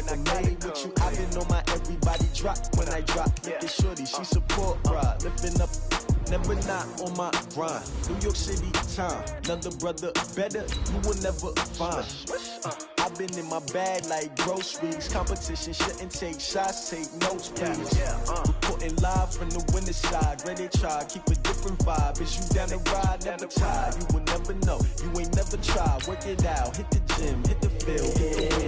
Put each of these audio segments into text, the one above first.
like I'm made with you. I've been on my everybody drop when I drop. Look at shorty, she support ride. Lifting up, never not on my grind. New York City time, another brother better, you will never find. I've been in my bag like groceries. Competition shouldn't take shots, take notes, please. Reporting live from the winter side. Ready to try, keep a different vibe. Is you down the ride, never tired. You will never know, you ain't never tried. Work it out, hit the gym, hit the field.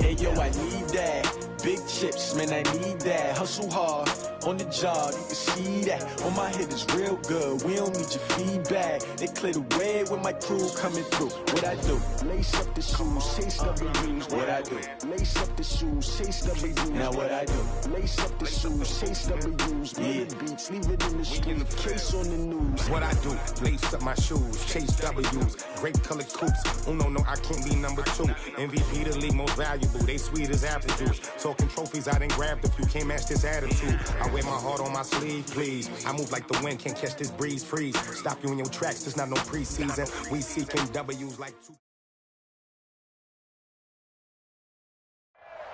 Hey yo, I need that. Big chips, man, I need that. Hustle hard, on the job, you can see that. On my head is real good, we don't need your feedback. They clear the way with my crew coming through. What I do? Lace up the shoes, chase W's. What I do? Lace up the shoes, chase W's. Now what I do? Lace up the shoes, chase W's. Yeah. Beats, leave it in the street, case on the news. What I do? Lace up my shoes, chase W's. Grape colored coops. Oh no, I can't be number 2. MVP the league most valuable. They sweet as apple juice. Talking trophies, I didn't grab the few. Can't match this attitude. I wear my heart on my sleeve, please. I move like the wind, can't catch this breeze, freeze. Stop you in your tracks, there's not no preseason. We seeking W's like 2.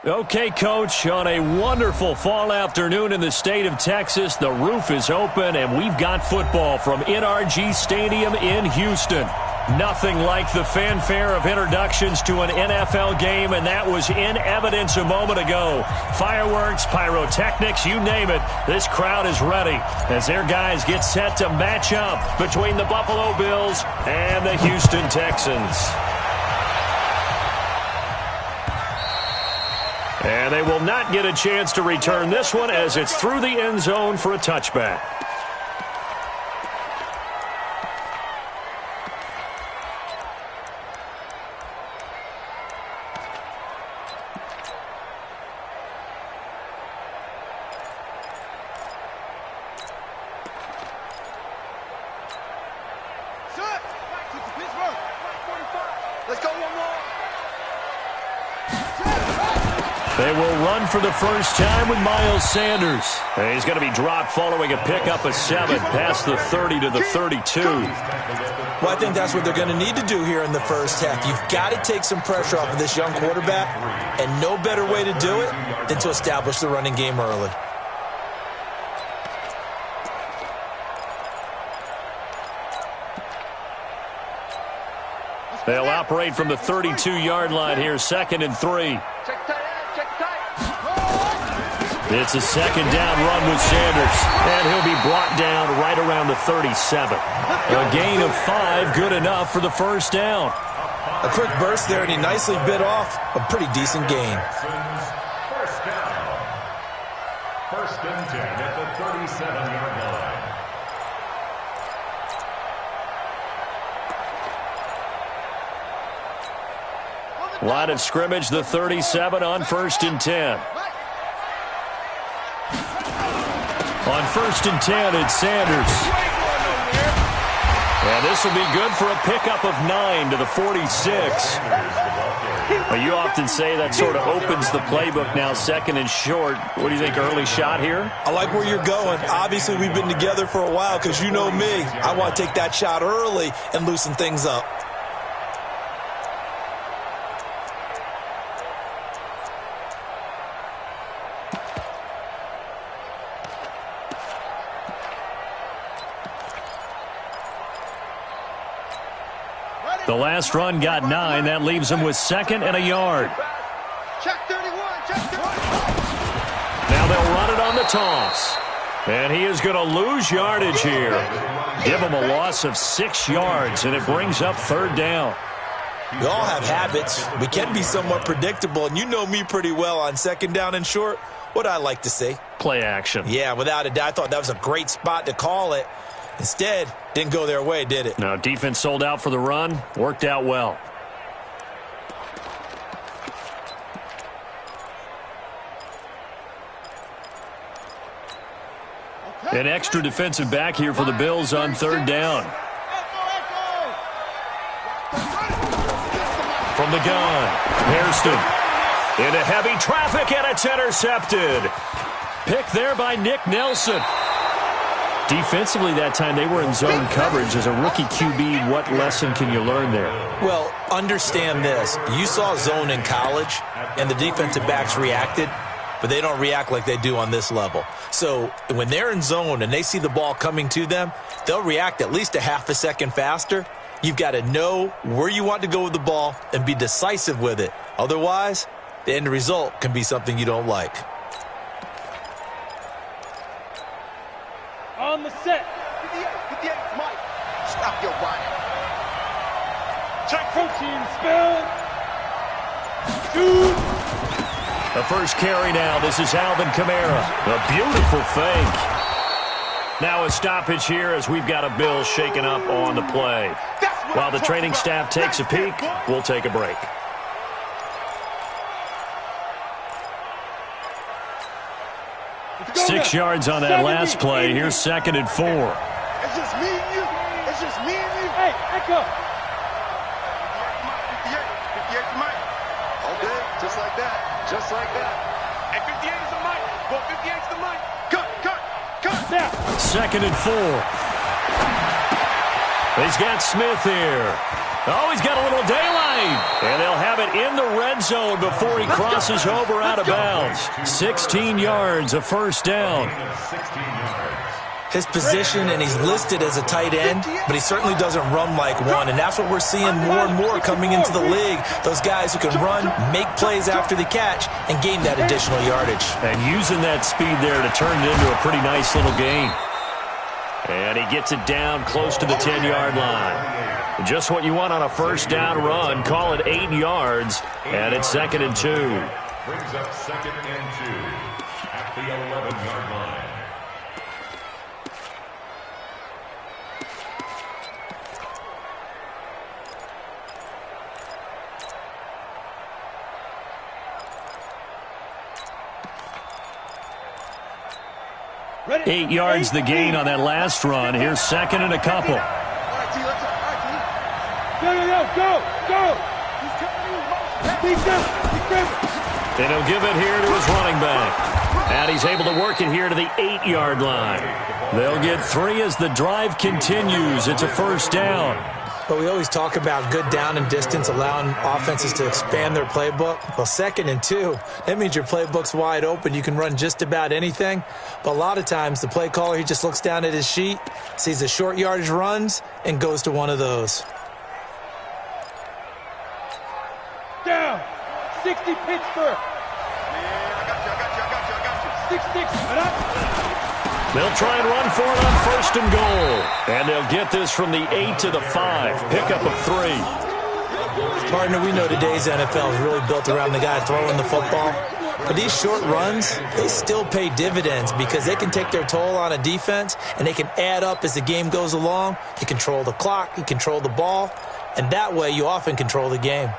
Okay, Coach, on a wonderful fall afternoon in the state of Texas, the roof is open, and we've got football from NRG Stadium in Houston. Nothing like the fanfare of introductions to an NFL game, and that was in evidence a moment ago. Fireworks, pyrotechnics, you name it. This crowd is ready as their guys get set to match up between the Buffalo Bills and the Houston Texans. And they will not get a chance to return this one as it's through the end zone for a touchback. They will run for the first time with Miles Sanders. And he's going to be dropped following a pickup of 7 past the 30 to the 32. Well, I think that's what they're going to need to do here in the first half. You've got to take some pressure off of this young quarterback, and no better way to do it than to establish the running game early. They'll operate from the 32-yard line here, 2nd and 3. It's a second down run with Sanders, and he'll be brought down right around the 37. A gain of 5, good enough for the first down. A quick burst there, and he nicely bit off a pretty decent gain. First down. 1st and 10 at the 37-yard line. Line of scrimmage, the 37 on 1st and 10. On 1st and 10, it's Sanders. And this will be good for a pickup of 9 to the 46. Well, you often say that sort of opens the playbook now, 2nd and short. What do you think, early shot here? I like where you're going. Obviously, we've been together for a while because you know me. I want to take that shot early and loosen things up. The last run got 9. That leaves him with 2nd and a yard. Check 31. Now they'll run it on the toss. And he is going to lose yardage here. Give him a loss of 6 yards, and it brings up 3rd down. We all have habits. We can be somewhat predictable, and you know me pretty well on 2nd down and short. What I like to say? Play action. Yeah, without a doubt. I thought that was a great spot to call it. Instead, didn't go their way, did it? No, defense sold out for the run. Worked out well. An extra defensive back here for the Bills on 3rd down. From the gun, Hairston. Into heavy traffic, and it's intercepted. Pick there by Nick Nelson. Defensively that time, they were in zone coverage. As a rookie QB, what lesson can you learn there? Well, understand this. You saw zone in college, and the defensive backs reacted, but they don't react like they do on this level. So when they're in zone and they see the ball coming to them, they'll react at least a half a second faster. You've got to know where you want to go with the ball and be decisive with it. Otherwise, the end result can be something you don't like. On the set. 58, Mike. Stop your body. Check protein spill. Shoot. The first carry now. This is Alvin Kamara. A beautiful fake. Now a stoppage here as we've got a Bill shaken up on the play. While the training staff takes a peek, we'll take a break. Six yards on that last play. Here's 2nd and 4. It's just me and you. It's just me and you. Hey, Echo. 58 Mike. Okay, just like that. Just like that. Hey, 58 is the mic. Well, 58 is the mic. Cut. Now. 2nd and 4. He's got Smith here. Oh, he's got a little daylight. And they'll have it in the red zone before he crosses over out of bounds. 16 yards, a first down. His position, and he's listed as a tight end, but he certainly doesn't run like one, and that's what we're seeing more and more coming into the league. Those guys who can run, make plays after the catch, and gain that additional yardage. And using that speed there to turn it into a pretty nice little gain. And he gets it down close to the 10-yard line. Just what you want on a first down run. Call it 8 yards, and it's 2nd and 2. Brings up 2nd and 2 at the 11-yard line. Ready? 8 yards the gain on that last run. Here's 2nd and a couple. Go. And he'll give it here to his running back. And he's able to work it here to the 8-yard line. They'll get 3 as the drive continues. It's a first down. But we always talk about good down and distance, allowing offenses to expand their playbook. Well, 2nd and 2, that means your playbook's wide open. You can run just about anything. But a lot of times, the play caller, he just looks down at his sheet, sees the short yardage runs, and goes to one of those. Down. 60 Pittsburgh. I got you. 6-6. They'll try and run for it on 1st and goal. And they'll get this from the 8 to the 5. Pickup of 3. Partner, we know today's NFL is really built around the guy throwing the football. But these short runs, they still pay dividends because they can take their toll on a defense, and they can add up as the game goes along. You control the clock, you control the ball, and that way you often control the game.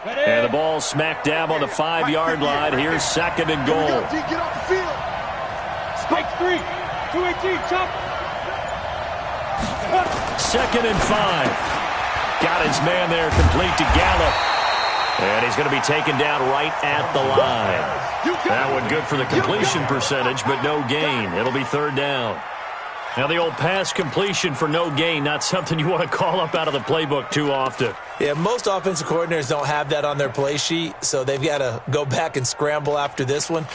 And the ball smack dab on the 5-yard line. Here's 2nd and goal. Get off the field. Spike 3. 218. Chop. 2nd and 5. Got his man there complete to Gallup. And he's going to be taken down right at the line. That one good for the completion percentage, but no gain. It'll be 3rd down. Now the old pass completion for no gain, not something you want to call up out of the playbook too often. Yeah, most offensive coordinators don't have that on their play sheet, so they've got to go back and scramble after this one.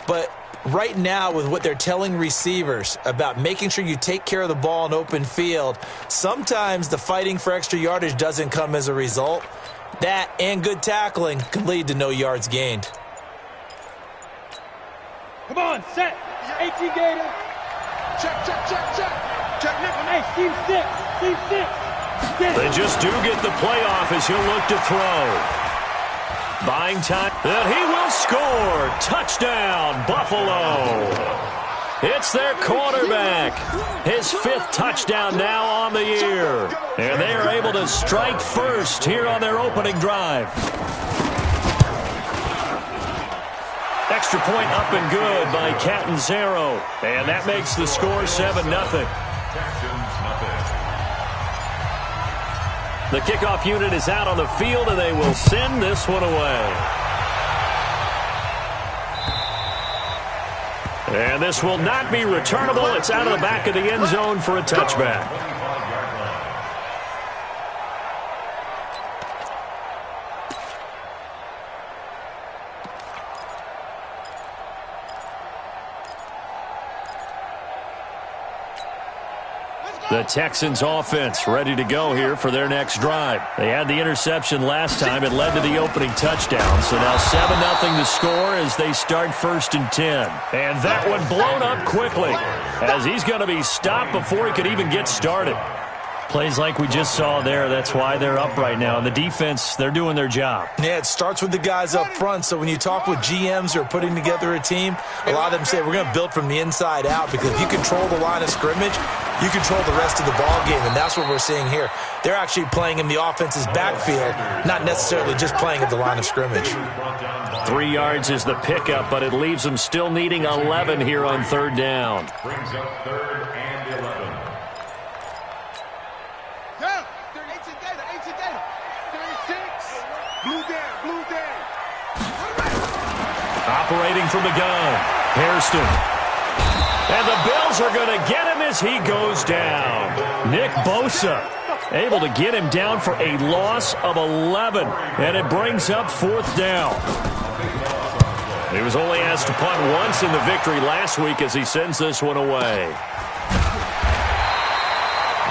But right now, with what they're telling receivers about making sure you take care of the ball in open field, sometimes the fighting for extra yardage doesn't come as a result. That and good tackling can lead to no yards gained. Come on, set. 18 Gator. Check. Hey, team 6. Team 6. They just do get the playoff as he'll look to throw. Buying time. And he will score. Touchdown, Buffalo. It's their quarterback. His 5th touchdown now on the year. And they are able to strike first here on their opening drive. Extra point up and good by Catanzaro. And that makes the score 7-0. The kickoff unit is out on the field, and they will send this one away. And this will not be returnable. It's out of the back of the end zone for a touchback. The Texans offense ready to go here for their next drive. They had the interception last time. It led to the opening touchdown. So now 7-0 to score as they start 1st and 10. And that one blown up quickly as he's going to be stopped before he could even get started. Plays like we just saw there. That's why they're up right now. And the defense, they're doing their job. Yeah, it starts with the guys up front. So when you talk with GMs who are putting together a team, a lot of them say we're going to build from the inside out, because if you control the line of scrimmage, you control the rest of the ball game, and that's what we're seeing here. They're actually playing in the offense's backfield, not necessarily just playing at the line of scrimmage. 3 yards is the pickup, but it leaves them still needing 11 here on 3rd down. Brings up 3rd and 11. Yeah, 18 data. 36. Blue down. Operating from the gun, Hairston. And the Bills are going to get him as he goes down. Nick Bosa able to get him down for a loss of 11. And it brings up 4th down. He was only asked to punt once in the victory last week as he sends this one away.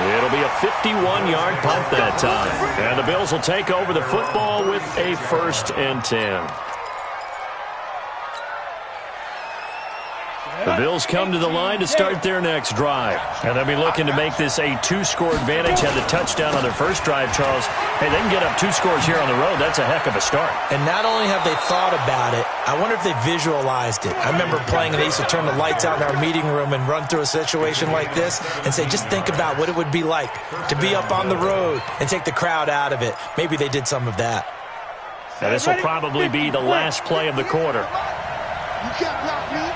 It'll be a 51-yard punt that time. And the Bills will take over the football with a 1st and 10. The Bills come to the line to start their next drive. And they'll be looking to make this a 2-score advantage. Had the touchdown on their first drive, Charles. Hey, they can get up 2 scores here on the road. That's a heck of a start. And not only have they thought about it, I wonder if they visualized it. I remember playing, and they used to turn the lights out in our meeting room and run through a situation like this and say, just think about what it would be like to be up on the road and take the crowd out of it. Maybe they did some of that. And this will probably be the last play of the quarter. You can't block me.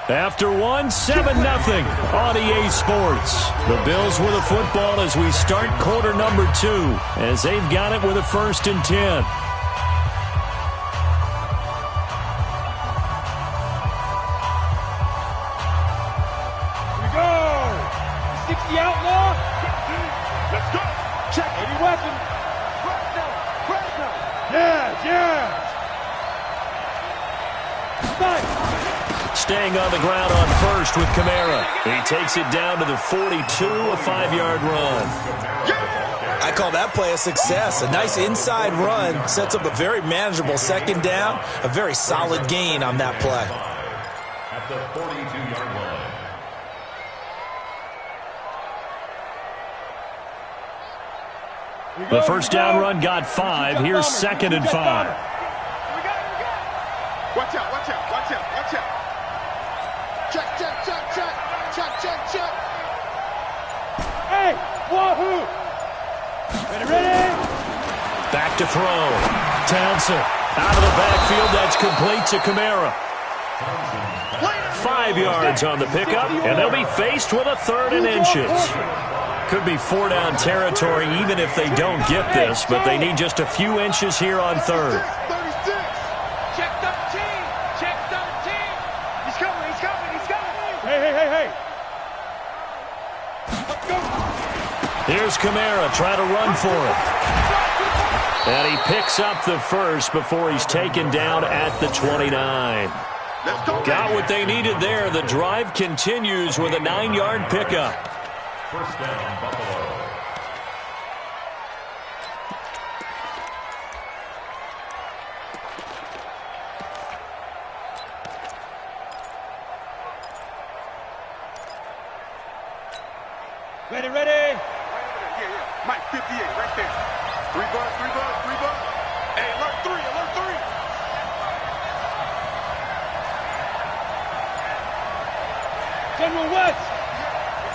After 7-0 on EA Sports. The Bills with a football as we start quarter number 2, as they've got it with a 1st and 10. Here we go. 60 outlaw. Let's go. Check. Any weapon. Press now. Yeah. Nice. Staying on the ground on 1st with Kamara. He takes it down to the 42, a 5-yard run. I call that play a success. A nice inside run sets up a very manageable 2nd down, a very solid gain on that play. At the 42-yard line. The 1st down run got 5. Here's 2nd and 5. Watch out. Check. Hey, wahoo! Ready? Back to throw. Townsend out of the backfield. That's complete to Kamara. 5 yards on the pickup, and they'll be faced with a 3rd and inches. Could be 4-down territory even if they don't get this, but they need just a few inches here on 3rd. 36. Check 13. He's coming. Hey. Here's Kamara trying to run for it. And he picks up the 1st before he's taken down at the 29. Got what they needed there. The drive continues with a 9-yard pickup. 1st down, Buffalo. Ready. Yeah. Mike, 58, right there. 3 bucks. Hey, alert 3. General West.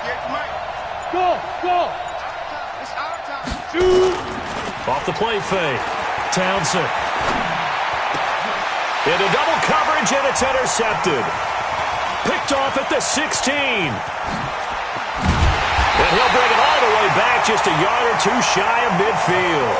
Yeah, Mike. Go. It's our time. Shoot. Off the play fake. Townsend. Into double coverage, and it's intercepted. Picked off at the 16. And he'll bring it all the way back, just a yard or two shy of midfield.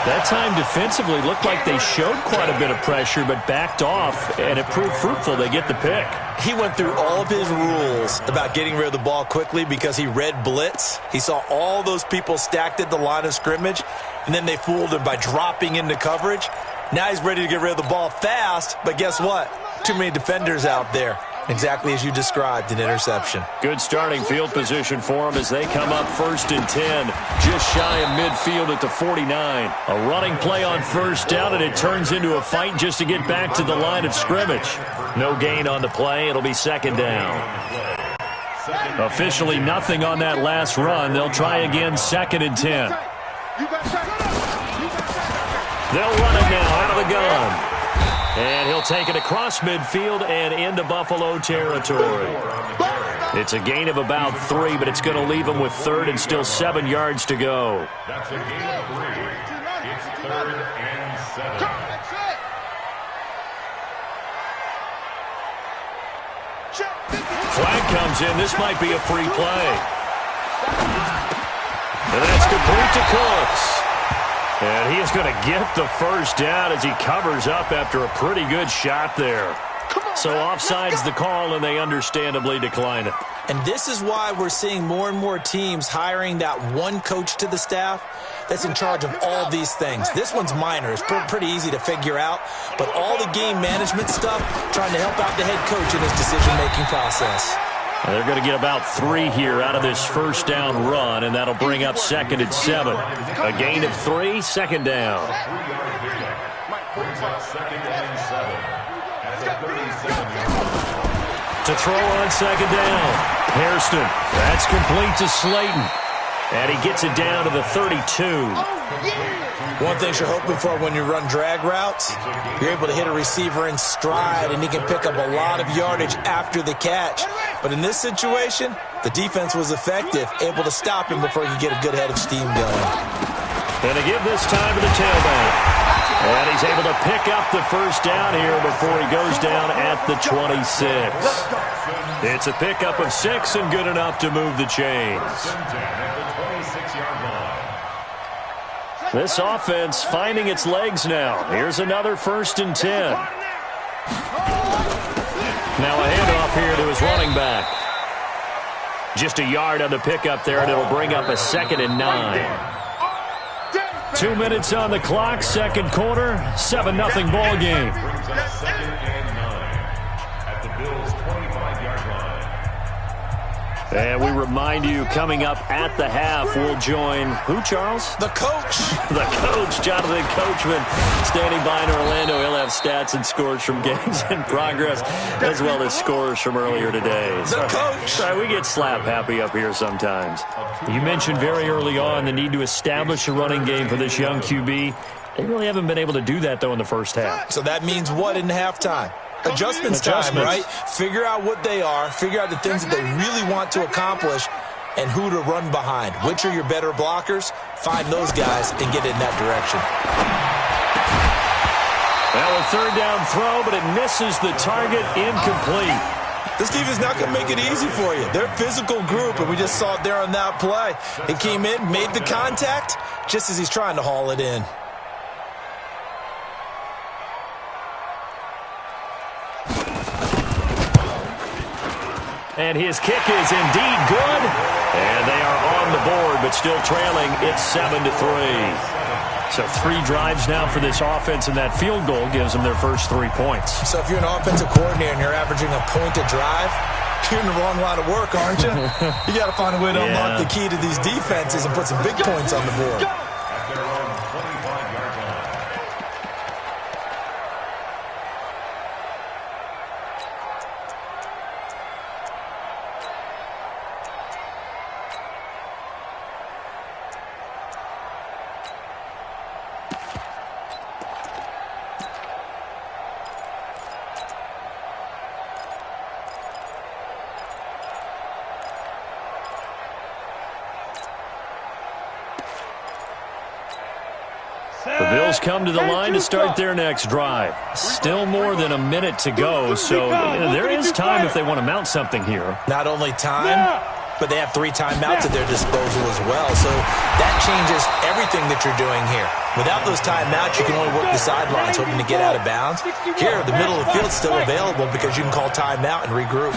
That time defensively looked like they showed quite a bit of pressure but backed off, and it proved fruitful. They get the pick. He went through all of his rules about getting rid of the ball quickly because he read blitz. He saw all those people stacked at the line of scrimmage, and then they fooled him by dropping into coverage. Now he's ready to get rid of the ball fast, but guess what? Too many defenders out there. Exactly as you described, an interception. Good starting field position for them as they come up 1st and 10, just shy of midfield at the 49. A running play on first down, and it turns into a fight just to get back to the line of scrimmage. No gain on the play. It'll be 2nd down. Officially nothing on that last run. They'll try again 2nd and 10. They'll run it now out of the gun. And he'll take it across midfield and into Buffalo territory. It's a gain of about 3, but it's going to leave him with 3rd and still 7 yards to go. That's a gain of 3. It's 3rd and 7. Flag comes in. This might be a free play. And that's complete to Cooks. And he is going to get the first down as he covers up after a pretty good shot there. So offside's the call, and they understandably decline it. And this is why we're seeing more and more teams hiring that one coach to the staff that's in charge of all these things. This one's minor. It's pretty easy to figure out. But all the game management stuff, trying to help out the head coach in his decision-making process. They're going to get about 3 here out of this first down run, and that'll bring up 2nd and 7. A gain of 3, 2nd down. To throw on 2nd down. Hairston. That's complete to Slayton. And he gets it down to the 32. One thing you're hoping for when you run drag routes, you're able to hit a receiver in stride, and he can pick up a lot of yardage after the catch. But in this situation, the defense was effective, able to stop him before he could get a good head of steam going. And to give this time to the tailback. And he's able to pick up the first down here before he goes down at the 26. It's a pickup of 6 and good enough to move the chains. This offense finding its legs now. Here's another 1st and 10. Now a handoff here to his running back. Just a yard on the pickup there, and it'll bring up a 2nd and 9. 2 minutes on the clock, 2nd quarter, 7-0 ball game. And we remind you, coming up at the half, we'll join who, Charles? The coach. The coach, Jonathan Coachman, standing by in Orlando. He'll have stats and scores from games in progress, as well as scores from earlier today. The coach. Sorry, we get slap happy up here sometimes. You mentioned very early on the need to establish a running game for this young QB. They really haven't been able to do that, though, in the first half. So that means what in halftime? Adjustments time, right? Figure out what they are, figure out the things that they really want to accomplish, and who to run behind. Which are your better blockers? Find those guys and get in that direction. Well, a 3rd down throw, but it misses the target, incomplete. This defense is not going to make it easy for you. They're a physical group, and we just saw it there on that play. He came in, made the contact, just as he's trying to haul it in. And his kick is indeed good. And they are on the board, but still trailing. It's 7-3. So 3 drives now for this offense, and that field goal gives them their first 3 points. So if you're an offensive coordinator and you're averaging a point a drive, you're in the wrong line of work, aren't you? You got to find a way to unlock the key to these defenses and put some big points on the board. The Bills come to the line to start their next drive. Still more than a minute to go, so there is time if they want to mount something here. Not only time, but they have 3 timeouts at their disposal as well. So that changes everything that you're doing here. Without those timeouts, you can only work the sidelines hoping to get out of bounds. Here, the middle of the field's still available because you can call timeout and regroup.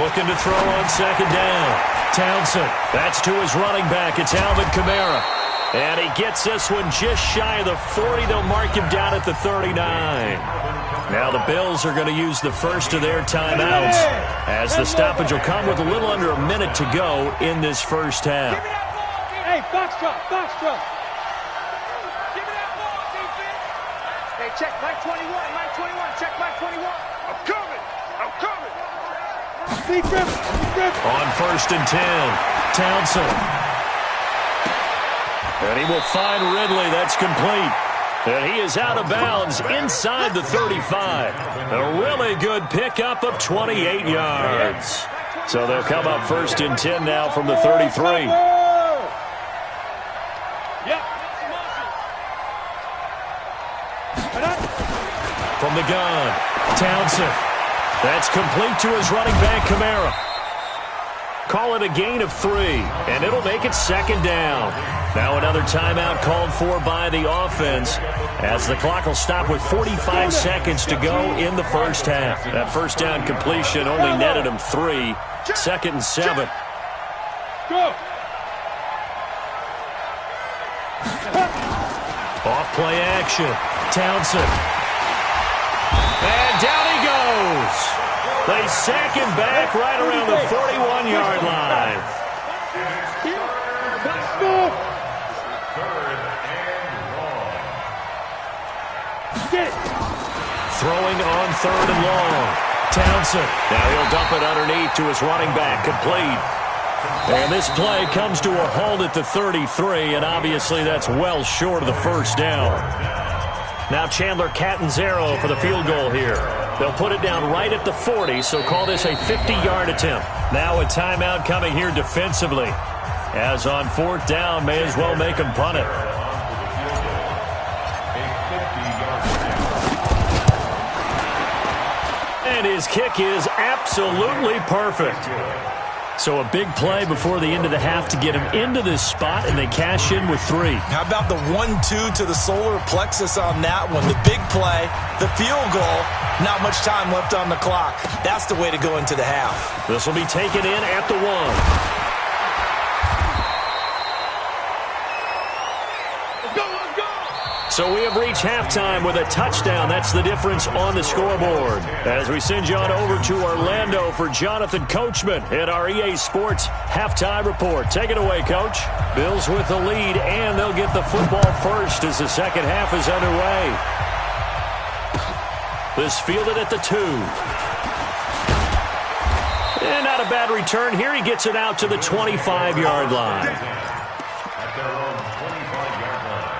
Looking to throw on second down. Townsend, that's to his running back. It's Alvin Kamara. And he gets this one just shy of the 40. They'll mark him down at the 39. Now the Bills are going to use the first of their timeouts as the stoppage will come with a little under a minute to go in this first half. Hey, box drop. Give me that ball, defense. Hey, check Mike 21, check Mike 21. I'm coming. On first and 10, Townsend. And he will find Ridley. That's complete. And he is out of bounds inside the 35. A really good pickup of 28 yards. So they'll come up first and 10 now from the 33. From the gun, Townsend. That's complete to his running back, Kamara. Call it a gain of 3, and it'll make it second down. Now another timeout called for by the offense as the clock will stop with 45 seconds to go in the first half. That first down completion only netted him 3. Second and 7. Go. Off play action. Townsend. And down he goes. They sack him back right around the 41-yard line. Throwing on third and long. Townsend. Now he'll dump it underneath to his running back. Complete. And this play comes to a halt at the 33, and obviously that's well short of the first down. Now Chandler Catanzaro for the field goal here. They'll put it down right at the 40, so call this a 50-yard attempt. Now a timeout coming here defensively. As on fourth down, may as well make him punt it. And his kick is absolutely perfect. So a big play before the end of the half to get him into this spot, and they cash in with 3. How about the 1-2 to the solar plexus on that one? The big play, the field goal, not much time left on the clock. That's the way to go into the half. This will be taken in at the 1. So we have reached halftime with a touchdown. That's the difference on the scoreboard. As we send you on over to Orlando for Jonathan Coachman in our EA Sports Halftime Report. Take it away, Coach. Bills with the lead, and they'll get the football first as the second half is underway. This fielded at the 2. And not a bad return here. He gets it out to the 25-yard line. At their own 25-yard line.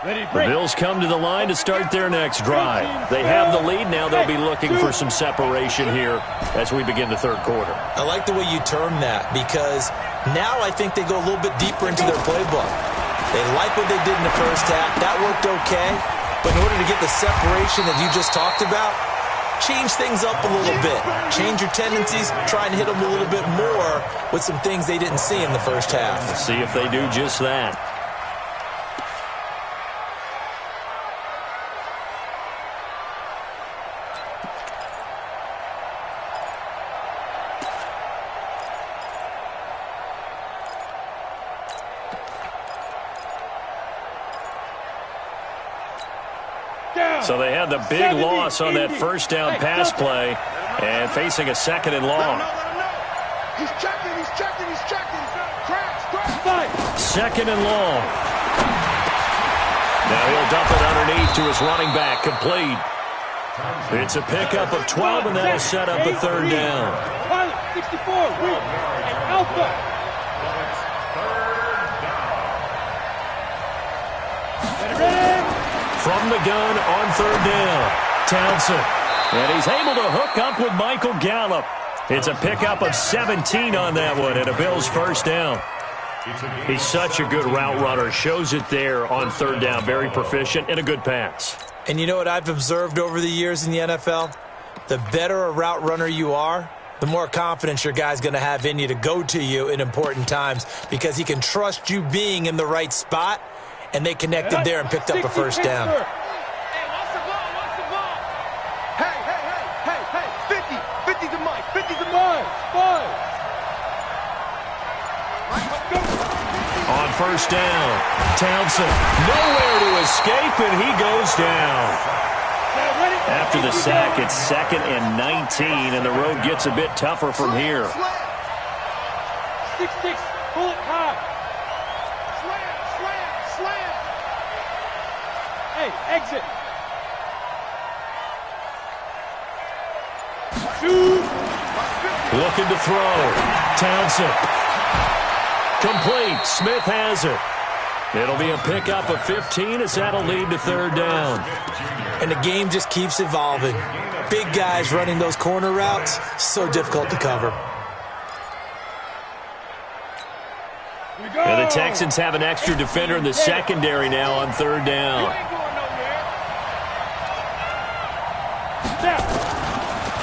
The Bills come to the line to start their next drive. They have the lead. Now they'll be looking for some separation here as we begin the third quarter. I like the way you term that because now I think they go a little bit deeper into their playbook. They like what they did in the first half. That worked okay. But in order to get the separation that you just talked about, change things up a little bit. Change your tendencies. Try and hit them a little bit more with some things they didn't see in the first half. Let's see if they do just that. So they had the big loss on that first down pass play and facing a second and long. He's checking. Second and long. Now he'll dump it underneath to his running back. Complete. It's a pickup of 12, and that'll set up a third down. 64, and Alpha. From the gun on third down, Townsend. And he's able to hook up with Michael Gallup. It's a pickup of 17 on that one and a Bills first down. He's such a good route runner. Shows it there on third down. Very proficient and a good pass. And you know what I've observed over the years in the NFL? The better a route runner you are, the more confidence your guy's going to have in you to go to you in important times because he can trust you being in the right spot, and they connected there and picked up a first down. Hey, what's the ball? What's the ball? Hey, 50 to Mike, 50 to Mike. On first down, Townsend nowhere to escape, and he goes down. After the sack, it's 2nd and 19, and the road gets a bit tougher from here. 6-6, pull it high. Slam. Hey, exit. Shoot. Looking to throw. Townsend. Complete. Smith has it. It'll be a pickup of 15 as that'll lead to third down. And the game just keeps evolving. Big guys running those corner routes, so difficult to cover. And the Texans have an extra defender in the secondary now on third down.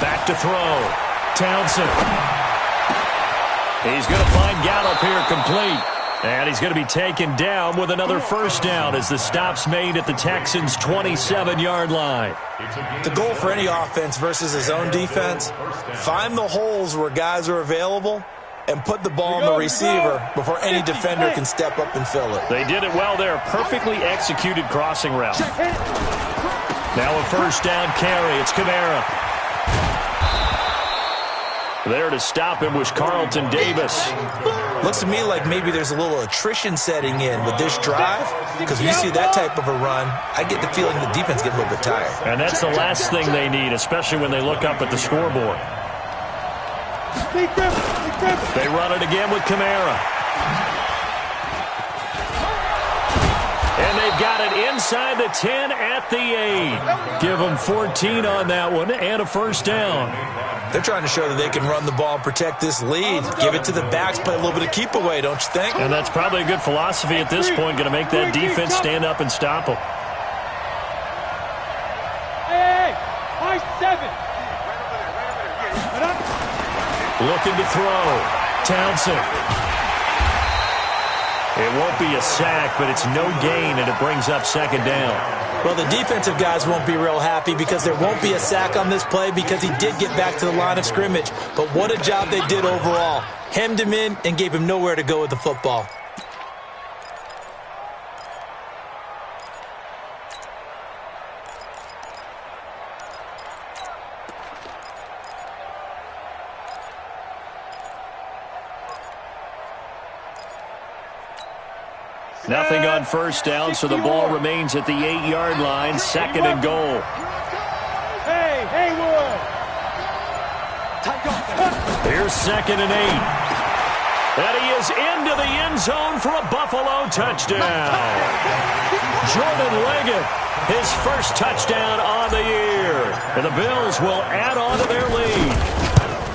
Back to throw. Townsend. He's going to find Gallup here complete. And he's going to be taken down with another first down as the stop's made at the Texans' 27-yard line. The goal for any offense versus his own defense, find the holes where guys are available and put the ball on the receiver before any defender can step up and fill it. They did it well there. Perfectly executed crossing route. Now a first down carry. It's Kamara. There to stop him was Carlton Davis. Looks to me like maybe there's a little attrition setting in with this drive, because when you see that type of a run, I get the feeling the defense gets a little bit tired. And that's the last thing they need, especially when they look up at the scoreboard. They run it again with Kamara. And they've got it inside the 10 at the 8. Give them 14 on that one and a first down. They're trying to show that they can run the ball and protect this lead. Give it to the backs, play a little bit of keep away, don't you think? And that's probably a good philosophy at this point, going to make that defense stand up and stop them. Hey, high 7. Looking to throw. Townsend. It won't be a sack, but it's no gain, and it brings up second down. Well, the defensive guys won't be real happy because there won't be a sack on this play because he did get back to the line of scrimmage. But what a job they did overall. Hemmed him in and gave him nowhere to go with the football. Nothing on first down, so the ball remains at the 8-yard line, 2nd and goal. Hey, Haywood. Here's 2nd and 8. And he is into the end zone for a Buffalo touchdown. Jordan Leggett, his first touchdown on the year. And the Bills will add on to their lead.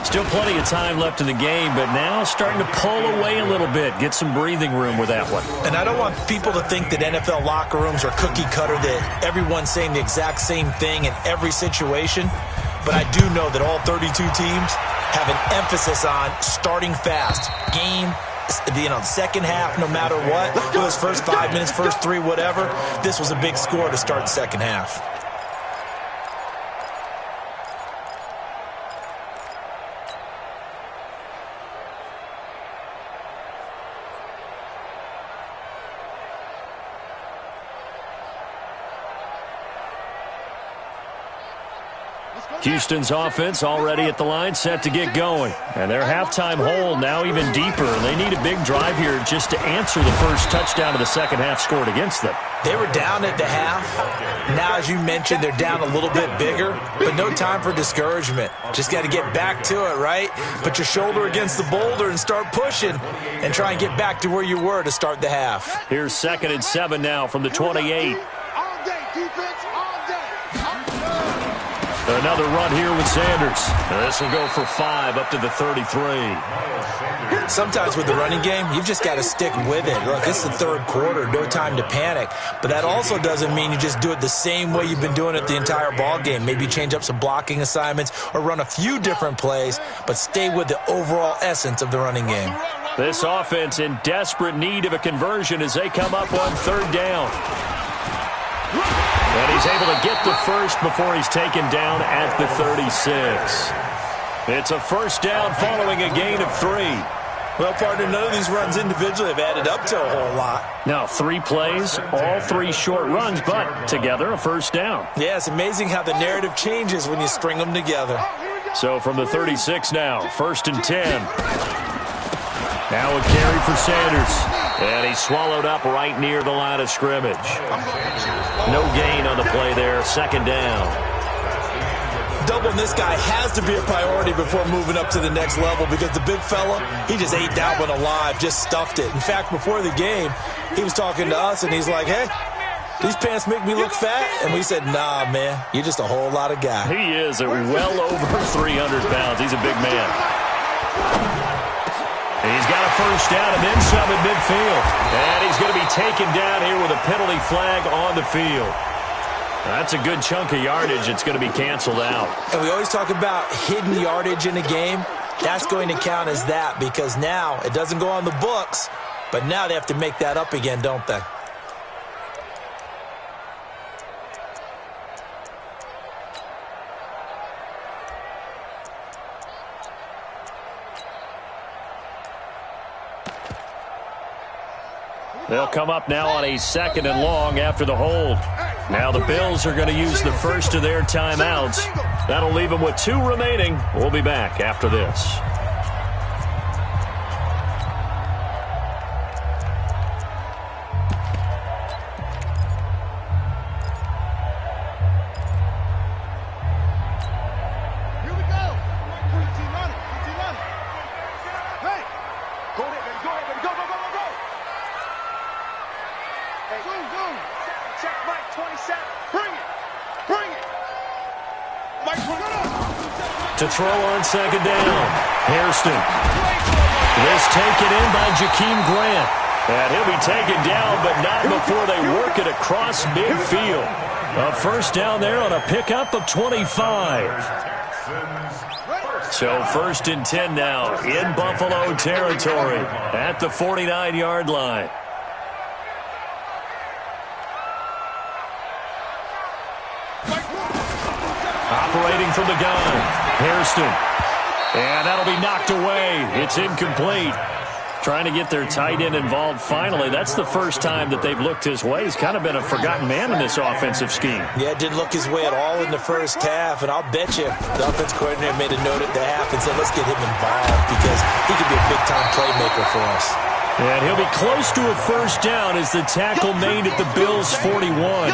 Still plenty of time left in the game, but now starting to pull away a little bit, get some breathing room with that one. And I don't want people to think that NFL locker rooms are cookie cutter, that everyone's saying the exact same thing in every situation. But I do know that all 32 teams have an emphasis on starting fast. Game, second half, no matter what. It was first 5 minutes, first 3, whatever. This was a big score to start the second half. Houston's offense already at the line, set to get going. And their halftime hole now even deeper. They need a big drive here just to answer the first touchdown of the second half scored against them. They were down at the half. Now, as you mentioned, they're down a little bit bigger, but no time for discouragement. Just got to get back to it, right? Put your shoulder against the boulder and start pushing and try and get back to where you were to start the half. Here's 2nd and 7 now from the 28. All day, defense, all day. Another run here with Sanders. This will go for 5 up to the 33. Sometimes with the running game, you've just got to stick with it. Look, it's the third quarter, no time to panic. But that also doesn't mean you just do it the same way you've been doing it the entire ball game. Maybe change up some blocking assignments or run a few different plays, but stay with the overall essence of the running game. This offense in desperate need of a conversion as they come up on third down. And he's able to get the first before he's taken down at the 36. It's a first down following a gain of 3. Well, partner, none of these runs individually have added up to a whole lot. Now, 3 plays, all 3 short runs, but together a first down. Yeah, it's amazing how the narrative changes when you string them together. So from the 36 now, 1st and 10. Now a carry for Sanders. And he's swallowed up right near the line of scrimmage. No gain on the play there, 2nd down. Doubling this guy has to be a priority before moving up to the next level because the big fella, he just ate that one alive, just stuffed it. In fact, before the game, he was talking to us, and he's like, hey, these pants make me look fat? And we said, nah, man, you're just a whole lot of guy. He is at well over 300 pounds. He's a big man. He's got a first down and then some at midfield. And he's going to be taken down here with a penalty flag on the field. That's a good chunk of yardage. It's going to be canceled out. And we always talk about hidden yardage in a game. That's going to count as that because now it doesn't go on the books, but now they have to make that up again, don't they? They'll come up now on a 2nd and long after the hold. Now the Bills are going to use the first of their timeouts. That'll leave them with 2 remaining. We'll be back after this. Here we go. Put your team on it. Put your team on it. Hey. Go ahead, baby. Go ahead, baby. Go, go, go, go, go. Hey. Zoom, zoom. Check Mike 27. Bring it. Bring it. Mike 27. To throw on 2nd down. Hairston. This taken in by Jakeem Grant. And he'll be taken down, but not before they work it across midfield. A first down there on a pickup of 25. So 1st and 10 now in Buffalo territory at the 49-yard line. Operating from the gun, Hairston. And that'll be knocked away. It's incomplete. Trying to get their tight end involved finally. That's the first time that they've looked his way. He's kind of been a forgotten man in this offensive scheme. Yeah, didn't look his way at all in the first half. And I'll bet you the offense coordinator made a note at the half and said, let's get him involved because he could be a big-time playmaker for us. And he'll be close to a first down as the tackle made at the Bills' 41.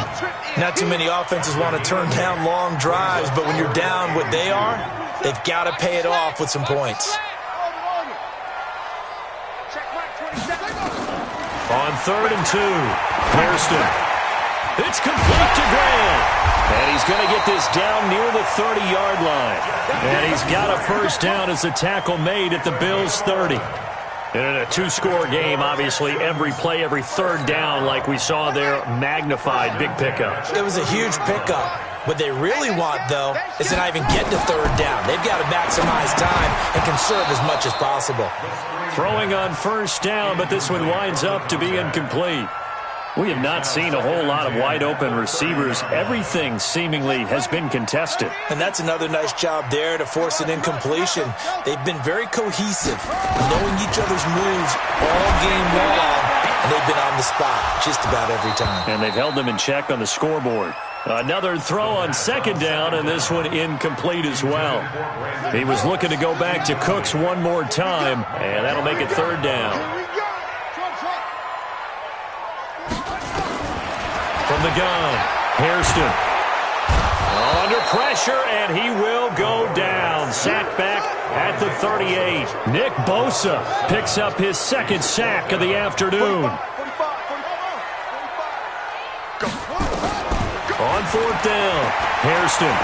Not too many offenses want to turn down long drives, but when you're down what they are, they've got to pay it off with some points. On 3rd and 2, Hairston. It's complete to Grant. And he's going to get this down near the 30-yard line. And he's got a first down as the tackle made at the Bills' 30. And in a 2-score game, obviously, every play, every 3rd down, like we saw there, magnified big pickup. It was a huge pickup. What they really want, though, is to not even get to 3rd down. They've got to maximize time and conserve as much as possible. Throwing on first down, but this one winds up to be incomplete. We have not seen a whole lot of wide-open receivers. Everything seemingly has been contested. And that's another nice job there to force an incompletion. They've been very cohesive, knowing each other's moves all game long, and they've been on the spot just about every time. And they've held them in check on the scoreboard. Another throw on 2nd down, and this one incomplete as well. He was looking to go back to Cooks one more time, and that'll make it 3rd down. From the gun, Hairston. Under pressure, and he will go down. Sacked back at the 38. Nick Bosa picks up his 2nd sack of the afternoon. On 4th down, Hairston.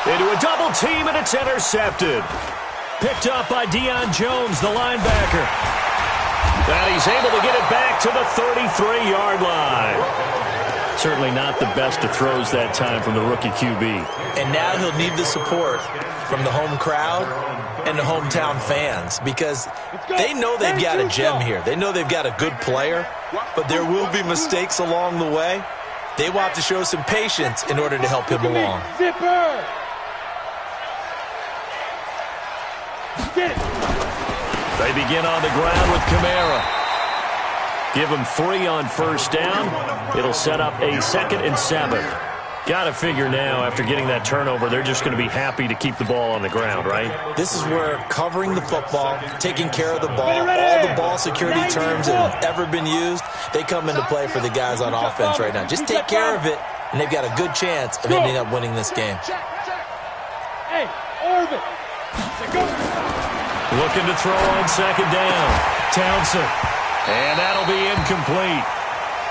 Into a double team, and it's intercepted. Picked up by Deion Jones, the linebacker. And he's able to get it back to the 33-yard line. Certainly not the best of throws that time from the rookie QB. And now he'll need the support from the home crowd and the hometown fans because they know they've got a gem here. They know they've got a good player, but there will be mistakes along the way. They will have to show some patience in order to help him along. They begin on the ground with Kamara. Give him 3 on first down. It'll set up a 2nd and 7. Got to figure now, after getting that turnover, they're just going to be happy to keep the ball on the ground, right? This is where covering the football, taking care of the ball, all the ball security terms that have ever been used, they come into play for the guys on offense right now. Just take care of it, and they've got a good chance of ending up winning this game. Hey, Orvin. Looking to throw on 2nd down. Townsend. And that'll be incomplete.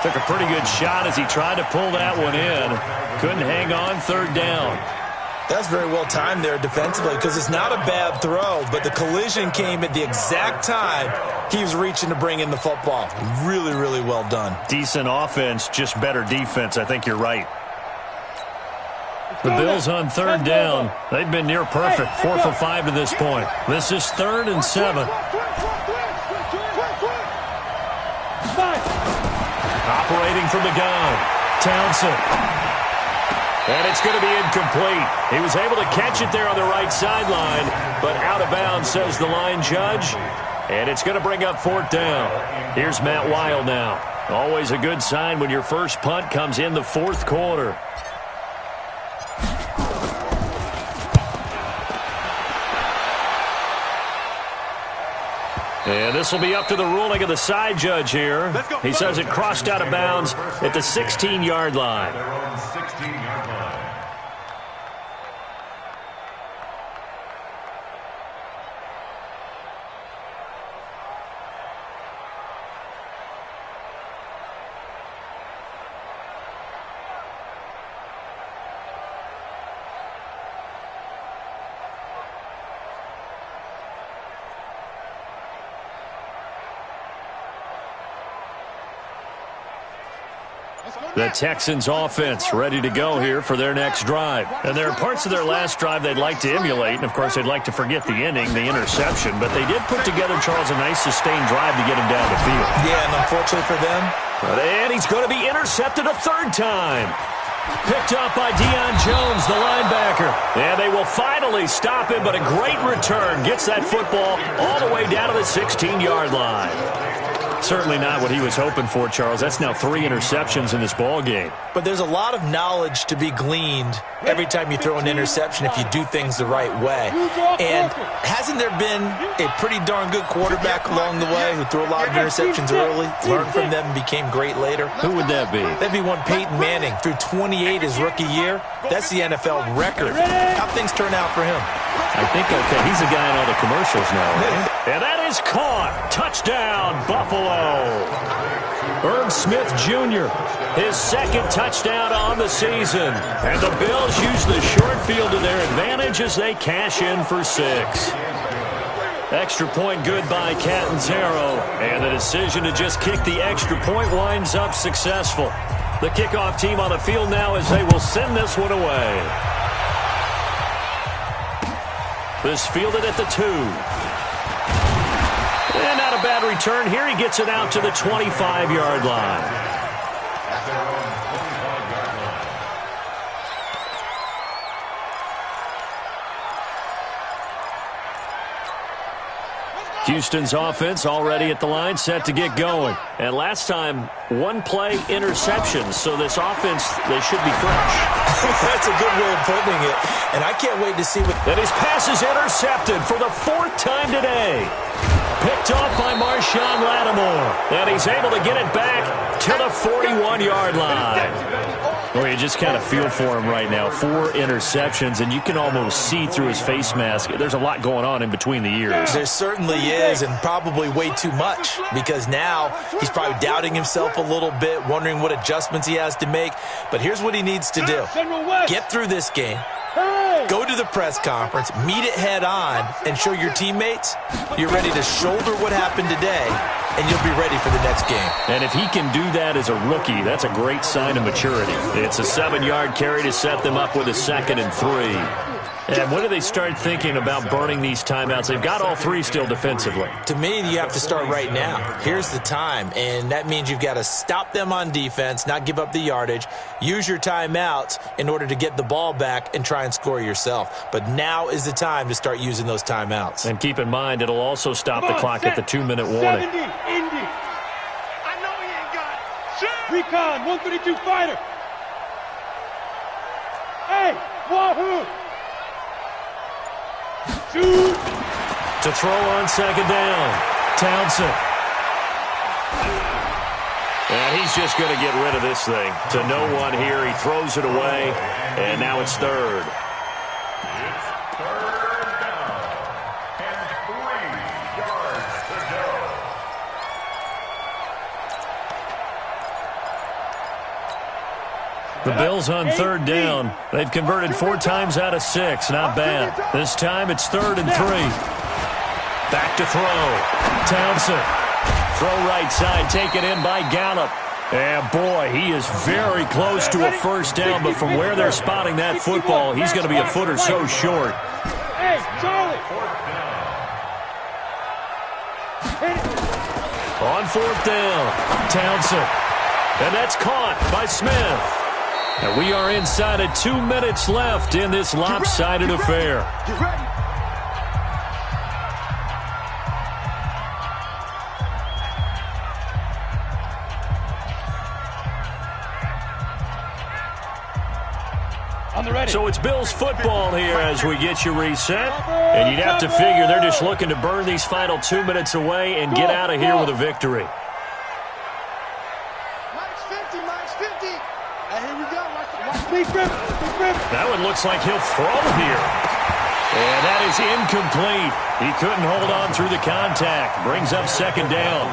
Took a pretty good shot as he tried to pull that one in. Couldn't hang on 3rd down. That's very well timed there defensively because it's not a bad throw, but the collision came at the exact time he was reaching to bring in the football. Really, really well done. Decent offense, just better defense. I think you're right. The Bills on 3rd down. They've been near perfect. 4 for 5 to this point. This is 3rd and 7. Operating from the gun. Townsend. And it's going to be incomplete. He was able to catch it there on the right sideline, but out of bounds, says the line judge. And it's going to bring up 4th down. Here's Matt Weil now. Always a good sign when your first punt comes in the 4th quarter. And this will be up to the ruling of the side judge here. He says it crossed out of bounds at the 16-yard line. Their own 16-yard line. The Texans offense ready to go here for their next drive. And there are parts of their last drive they'd like to emulate. And, of course, they'd like to forget the ending, the interception. But they did put together, Charles, a nice sustained drive to get him down the field. Yeah, and unfortunately for them. And he's going to be intercepted a 3rd time. Picked up by Deion Jones, the linebacker. And they will finally stop him, but a great return. Gets that football all the way down to the 16-yard line. Certainly not what he was hoping for, Charles. That's now 3 interceptions in this ball game. But there's a lot of knowledge to be gleaned every time you throw an interception if you do things the right way. And hasn't there been a pretty darn good quarterback along the way who threw a lot of interceptions early, learned from them, and became great later? Who would that be? That'd be one Peyton Manning. Threw 28 his rookie year. That's the NFL record. How things turn out for him? I think, okay, he's a guy in all the commercials now, right? And that is caught. Touchdown, Buffalo. Irv Smith Jr., his 2nd touchdown on the season. And the Bills use the short field to their advantage as they cash in for 6. Extra point good by Catanzaro. And the decision to just kick the extra point winds up successful. The kickoff team on the field now as they will send this one away. This fielded at the 2. And not a bad return here. He gets it out to the 25-yard line. Houston's offense already at the line, set to get going. And last time, 1-play interceptions. So this offense, they should be fresh. That's a good way of putting it. And I can't wait to see what... And his pass is intercepted for the 4th time today. Picked off by Marshawn Lattimore. And he's able to get it back to the 41-yard line. Well, you just kind of feel for him right now. 4 interceptions, and you can almost see through his face mask. There's a lot going on in between the ears. There certainly is, and probably way too much, because now he's probably doubting himself a little bit, wondering what adjustments he has to make. But here's what he needs to do. Get through this game, Go to the press conference, meet it head on, and show your teammates you're ready to shoulder what happened today, and you'll be ready for the next game. And if he can do that as a rookie, that's a great sign of maturity. It's a 7-yard carry to set them up with a 2nd and 3. And when do they start thinking about burning these timeouts? They've got all 3 still defensively. To me, you have to start right now. Here's the time, and that means you've got to stop them on defense, not give up the yardage, use your timeouts in order to get the ball back and try and score yourself. But now is the time to start using those timeouts. And keep in mind, it'll also stop the clock at the 2-minute warning. 70, Indy. I know he ain't got it. Shoot. Recon, 132 fighter. Hey, Wahoo. Shoot. To throw on 2nd down, Townsend. And he's just going to get rid of this thing. To no one here, he throws it away, and now it's 3rd. It's 3rd down and 3 yards to go. The Bills on 3rd down. They've converted 4 times out of 6. Not bad. This time it's 3rd and 3. Back to throw. Townsend. Throw right side. Taken in by Gallup. And boy, he is very close to a 1st down. But from where they're spotting that football, he's going to be a foot or so short. Hey, Charlie. On 4th down. Townsend. And that's caught by Smith. And we are inside of 2 minutes left in this lopsided affair. Get ready. On the ready. So it's Bills football here as we get you reset. And you'd have to figure they're just looking to burn these final 2 minutes away and get out of here with a victory. That one looks like he'll throw here. And that is incomplete. He couldn't hold on through the contact. Brings up 2nd down.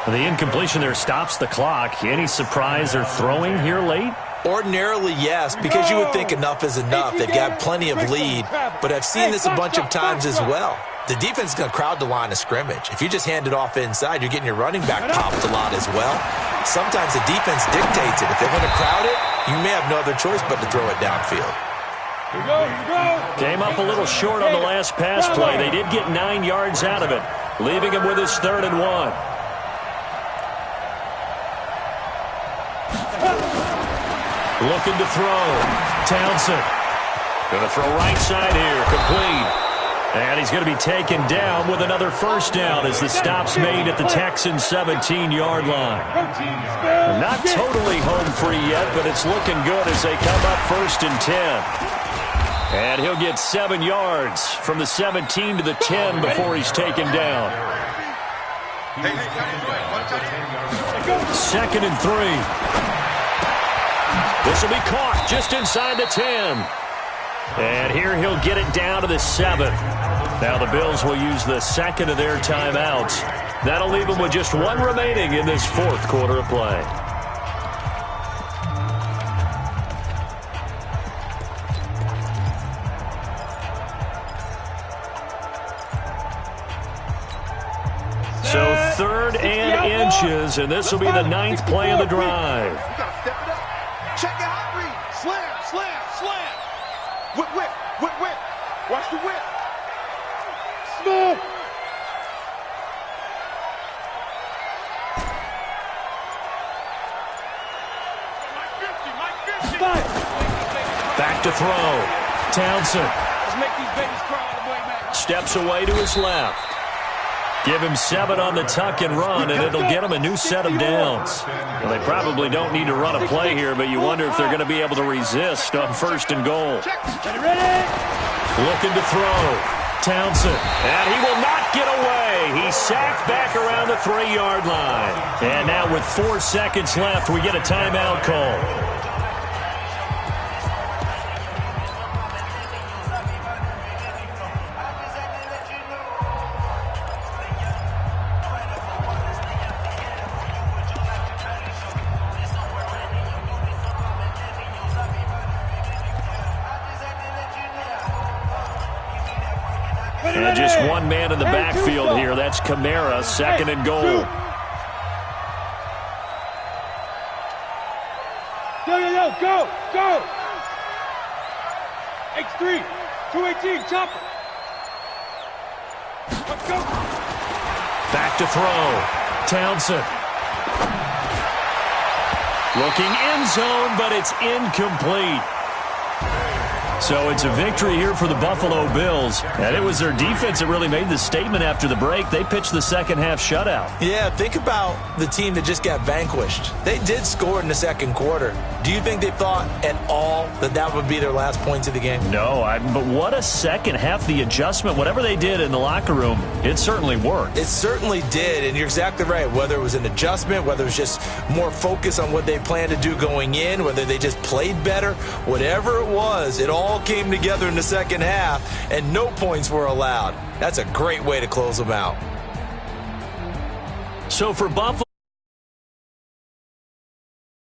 The incompletion there stops the clock. Any surprise they're throwing here late? Ordinarily, yes, because you would think enough is enough. They've got plenty of lead, but I've seen this a bunch of times as well. The defense is going to crowd the line of scrimmage. If you just hand it off inside, you're getting your running back popped a lot as well. Sometimes the defense dictates it. If they're going to crowd it, you may have no other choice but to throw it downfield. Here we go. Came up a little short on the last pass play. They did get 9 yards out of it, leaving him with his 3rd and 1. Looking to throw. Townsend. Going to throw right side here. Complete. And he's going to be taken down with another 1st down as the stop's made at the Texans' 17-yard line. Not totally home free yet, but it's looking good as they come up 1st and 10. And he'll get 7 yards from the 17 to the 10 before he's taken down. 2nd and 3. This will be caught just inside the 10. And here he'll get it down to the 7. Now the Bills will use the 2nd of their timeouts. That'll leave them with just 1 remaining in this 4th quarter of play. So 3rd and inches, and this will be the 9th play of the drive. We gotta step it up. Check it out, read. Slam, slam, slam. Whip, whip, whip, whip. Watch the whip. Smooth. Back to throw. Townsend. Let's make these babies cry all the way back. Steps away to his left. Give him 7 on the tuck and run, and it'll get him a new set of downs. Well, they probably don't need to run a play here, but you wonder if they're going to be able to resist on 1st and goal. Looking to throw. Townsend. And he will not get away. He's sacked back around the 3-yard line. And now with 4 seconds left, we get a timeout call. And just one man in the backfield here. That's Kamara, second and goal. Yo, go! X3, 218, chopper. Let's go. Back to throw. Townsend. Looking end zone, but it's incomplete. So it's a victory here for the Buffalo Bills. And it was their defense that really made the statement after the break. They pitched the second half shutout. Yeah, think about the team that just got vanquished. They did score in the second quarter. Do you think they thought at all that that would be their last points of the game? No, but what a second half. The adjustment, whatever they did in the locker room, it certainly worked. It certainly did, and you're exactly right. Whether it was an adjustment, whether it was just more focus on what they planned to do going in, whether they just played better, whatever it was, it all came together in the second half, and no points were allowed. That's a great way to close them out. So for Buffalo...